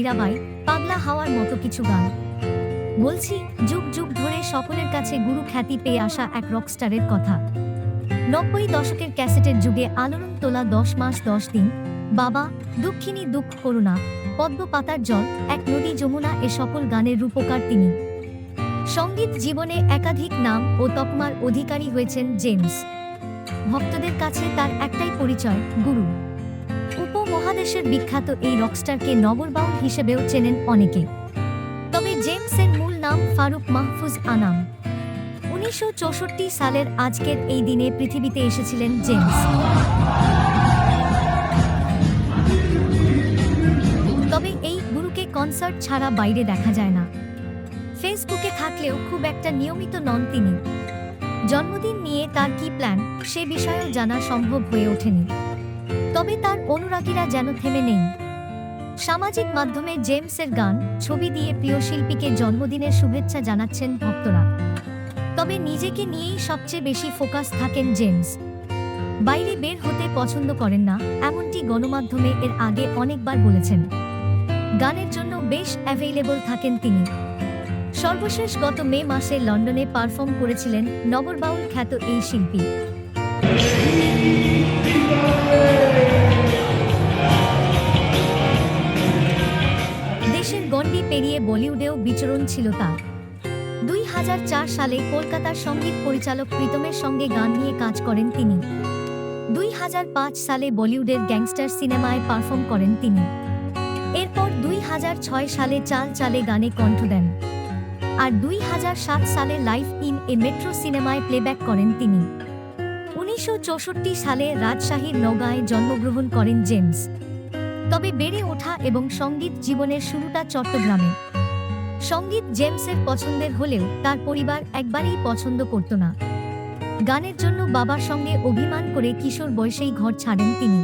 মীরাবাই, পাগলা হাওয়ার মতো কিছু গান। বলছি, যুগ যুগ ধরে সকলের কাছে গুরু খ্যাতি পেয়ে আসা এক রকস্টারের কথা। ৯০ দশকের ক্যাসেটের যুগে আলোড়ন তোলা ১০ মাস ১০ দিন, বাবা, দুঃখিনী, দুঃখ করুণা, পদ্ম পাতার জল, এক নদী যমুনা এ সকল গানের রূপকার তিনি। সঙ্গীত জীবনে একাধিক নাম ও তকমার অধিকারী হয়েছেন জেমস। ভক্তদের কাছে তার একটাই পরিচয়, গুরু। উপমহাদেশের বিখ্যাত এই রকস্টারকে নগরবাউল হিসেবেও চেনেন অনেকে। তবে জেমসের মূল নাম ফারুক মাহফুজ আনাম। ১৯৬৪ সালের আজকের এই দিনে পৃথিবীতে এসেছিলেন জেমস। তবে এই গুরুকে কনসার্ট ছাড়া বাইরে দেখা যায় না। ফেসবুকে থাকলেও খুব একটা নিয়মিত নন তিনি। জন্মদিন নিয়ে তার কি প্ল্যান সে বিষয়েও জানা সম্ভব হয়ে ওঠেনি। তবে তার অনুরাগীরা যেন থেমে নেই। সামাজিক মাধ্যমে জেমসের গান, ছবি দিয়ে প্রিয় শিল্পীকে জন্মদিনের শুভেচ্ছা জানাচ্ছেন ভক্তরা। তবে নিজেকে নিয়েই সবচেয়ে বেশি ফোকাস থাকেন জেমস। বাইরে বের হতে পছন্দ করেন না, এমনটি গণমাধ্যমে এর আগে অনেকবার বলেছেন। গানের জন্য বেশ অ্যাভেইলেবল থাকেন তিনি। সর্বশেষ গত মে মাসে লন্ডনে পারফর্ম করেছিলেন নগরবাউল খ্যাত এই শিল্পী। দেশের গণ্ডি পেরিয়ে বলিউডেও বিচরণ ছিল তার। ২০০৪ সালে কলকাতার সঙ্গীত পরিচালক প্রীতমের সঙ্গে গান নিয়ে কাজ করেন তিনি। ২০০৫ সালে বলিউডের গ্যাংস্টার সিনেমায় পারফর্ম করেন তিনি। এরপর ২০০৬ সালে চাল চালে গানে কণ্ঠ দেন। আর ২০০৭ সালে লাইফ ইন এ মেট্রো সিনেমায় প্লেব্যাক করেন তিনি। ১৯৬৪ সালে রাজশাহীর নওগাঁয় জন্মগ্রহণ করেন জেমস। তবে বেড়ে ওঠা এবং সঙ্গীত জীবনের শুরুটা চট্টগ্রামে। সঙ্গীত জেমসের পছন্দের হলেও তার পরিবার একবারেই পছন্দ করত না। গানের জন্য বাবার সঙ্গে অভিমান করে কিশোর বয়সেই ঘর ছাড়েন তিনি।